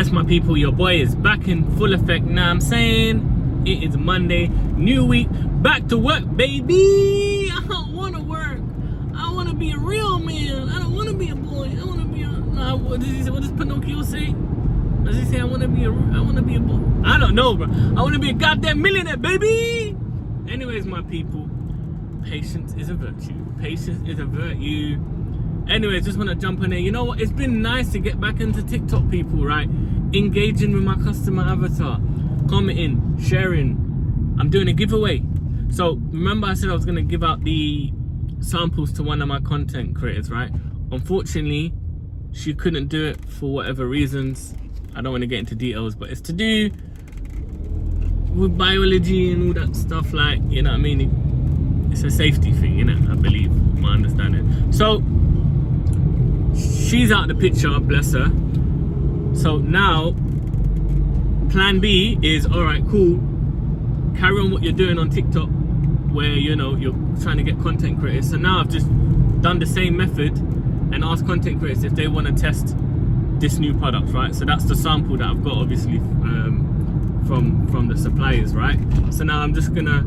yes, my people, your boy is back in full effect now. I'm saying it is Monday, new week, back to work, baby. I don't want to work. I want to be a real man. I don't want to be a boy. I want to be a. What does Pinocchio say? Does he say I want to be a boy? I don't know, bro. I want to be a goddamn millionaire, baby. Anyways, my people, patience is a virtue. Patience is a virtue. Anyways, just want to jump on there. You know what? It's been nice to get back into TikTok, people, right? Engaging with my customer avatar, commenting, sharing. I'm doing a giveaway. So remember I said I was going to give out the samples to one of my content creators, right? Unfortunately, she couldn't do it for whatever reasons. I don't want to get into details, but it's to do with biology and all that stuff, like, you know what I mean? It's a safety thing, you know, I believe, my understanding. So she's out of the picture, bless her. So now plan B is, all right, cool, carry on what you're doing on TikTok, where, you know, you're trying to get content creators. So now I've just done the same method and asked content creators if they want to test this new product, right? So that's the sample that I've got, obviously, from the suppliers, right? So now I'm just gonna,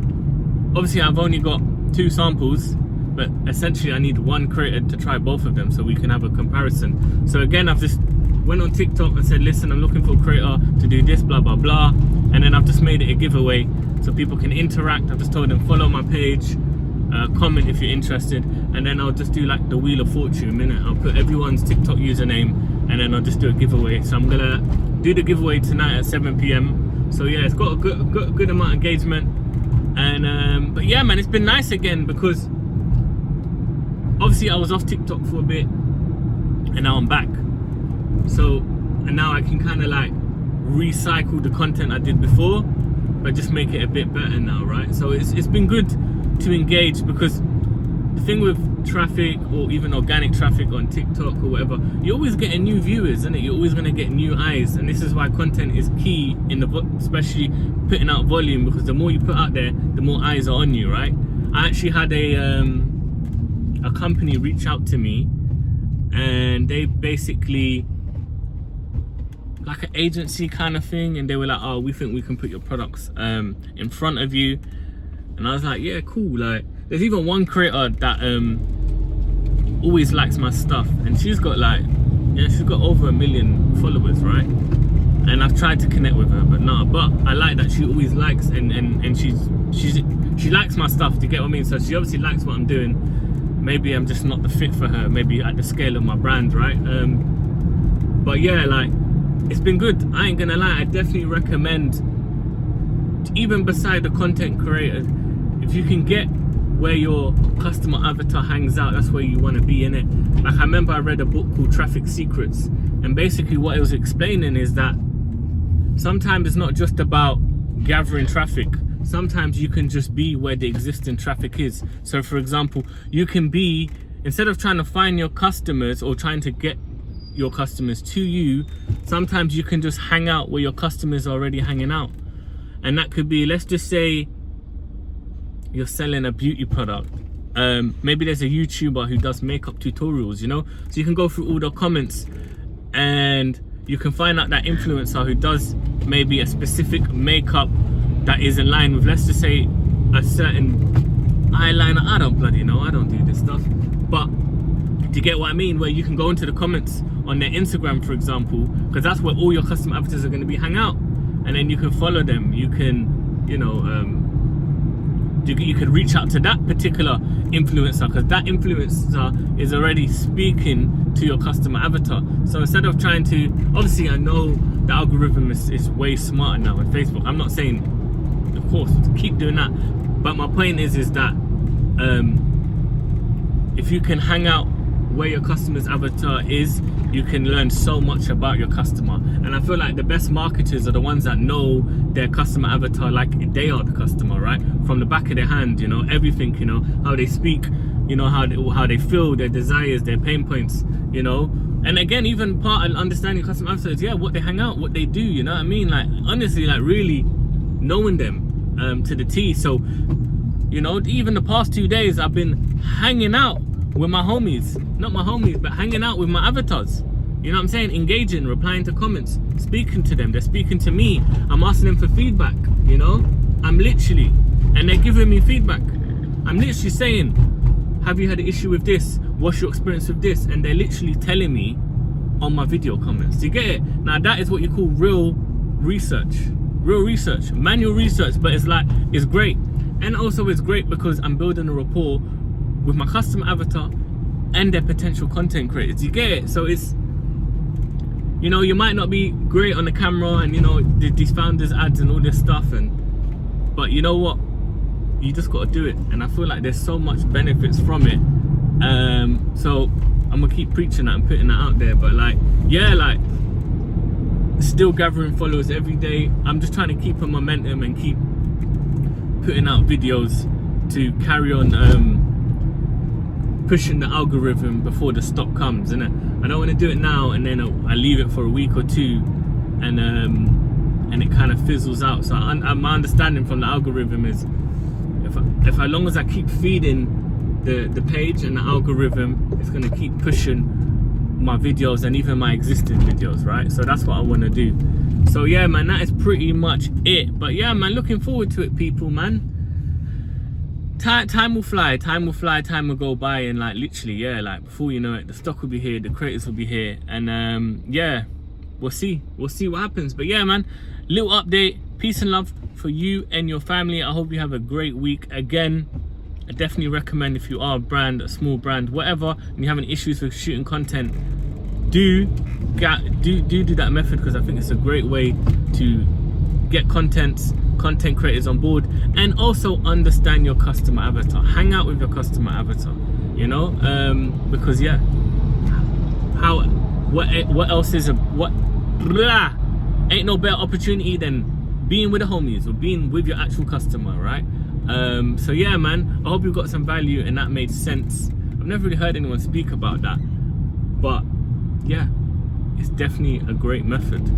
obviously I've only got 2 samples, but essentially I need one creator to try both of them so we can have a comparison. So again, I've just went on TikTok and said, listen, I'm looking for a creator to do this, blah blah blah, and then I've just made it a giveaway so people can interact. I've just told them follow my page, comment if you're interested, and then I'll just do like the Wheel of Fortune, innit? I'll put everyone's TikTok username and then I'll just do a giveaway. So I'm gonna do the giveaway tonight at 7 p.m. So yeah, it's got a good amount of engagement, and but yeah, man, it's been nice again because obviously I was off TikTok for a bit and now I'm back. So, and now I can kind of like recycle the content I did before, but just make it a bit better now, right? So it's been good to engage, because the thing with traffic, or even organic traffic on TikTok or whatever, you're always getting new viewers, isn't it? You're always going to get new eyes, and this is why content is key in the, especially putting out volume, because the more you put out there, the more eyes are on you, right? I actually had a company reach out to me, and they basically, like an agency kind of thing, and they were like, oh, we think we can put your products in front of you. And I was like, yeah, cool. Like, there's even one creator that always likes my stuff, and she's got like, yeah, she's got over 1 million followers, right? And I've tried to connect with her, but no. But I like that she always likes, and she likes my stuff. Do you get what I mean? So she obviously likes what I'm doing. Maybe I'm just not the fit for her, maybe at the scale of my brand, right? But yeah, like, it's been good. I ain't gonna lie, I definitely recommend, even beside the content creators, if you can get where your customer avatar hangs out, that's where you want to be, in it. Like, I remember I read a book called Traffic Secrets, and basically what it was explaining is that sometimes it's not just about gathering traffic. Sometimes you can just be where the existing traffic is. So for example, you can be, instead of trying to find your customers or trying to get your customers to you, sometimes you can just hang out where your customers are already hanging out. And that could be, let's just say you're selling a beauty product. Maybe there's a YouTuber who does makeup tutorials, you know? So you can go through all the comments and you can find out that influencer who does maybe a specific makeup that is in line with, let's just say, a certain eyeliner. I don't bloody know, I don't do this stuff. But do you get what I mean? Where you can go into the comments on their Instagram, for example, because that's where all your customer avatars are going to be hang out. And then you can follow them. You can, you know, you can reach out to that particular influencer, because that influencer is already speaking to your customer avatar. So instead of trying to, obviously I know the algorithm is way smarter now on Facebook. I'm not saying, of course, keep doing that. But my point is that if you can hang out where your customer's avatar is, you can learn so much about your customer. And I feel like the best marketers are the ones that know their customer avatar like they are the customer, right? From the back of their hand, you know, everything, you know, how they speak, you know, how they feel, their desires, their pain points, you know. And again, even part of understanding customer avatar is, yeah, what they hang out, what they do, you know what I mean? Like, honestly, like really knowing them to the T. So, you know, even the past 2 days I've been hanging out with my homies, not my homies, but hanging out with my avatars. You know what I'm saying? Engaging, replying to comments, speaking to them. They're speaking to me. I'm asking them for feedback, you know? I'm literally, and they're giving me feedback. I'm literally saying, have you had an issue with this? What's your experience with this? And they're literally telling me on my video comments. Do you get it? Now that is what you call real research. Real research. Manual research, but it's like, it's great. And also it's great because I'm building a rapport with my customer avatar and their potential content creators. You get it? So it's, you know, you might not be great on the camera and, you know, these founders ads and all this stuff, but you know what? You just got to do it. And I feel like there's so much benefits from it. So I'm gonna keep preaching that and putting that out there. But like, yeah, like still gathering followers every day. I'm just trying to keep a momentum and keep putting out videos to carry on pushing the algorithm before the stop comes, innit? I don't want to do it now and then I leave it for a week or two and it kind of fizzles out. So my understanding from the algorithm is if as long as I keep feeding the page and the algorithm, it's going to keep pushing my videos and even my existing videos, right? So that's what I want to do. So yeah, man, that is pretty much it. But yeah, man, looking forward to it, people, man. Time will fly, time will go by, and like literally, yeah, like before you know it, the stock will be here, the creators will be here, and yeah, we'll see what happens. But yeah, man, little update, peace and love for you and your family. I hope you have a great week. Again, I definitely recommend, if you are a brand, a small brand, whatever, and you're having issues with shooting content, do that method, because I think it's a great way to get content creators on board and also understand your customer avatar. Hang out with your customer avatar, you know, because yeah, what else is ain't no better opportunity than being with the homies or being with your actual customer, right? So yeah, man, I hope you got some value and that made sense. I've never really heard anyone speak about that, but yeah, it's definitely a great method.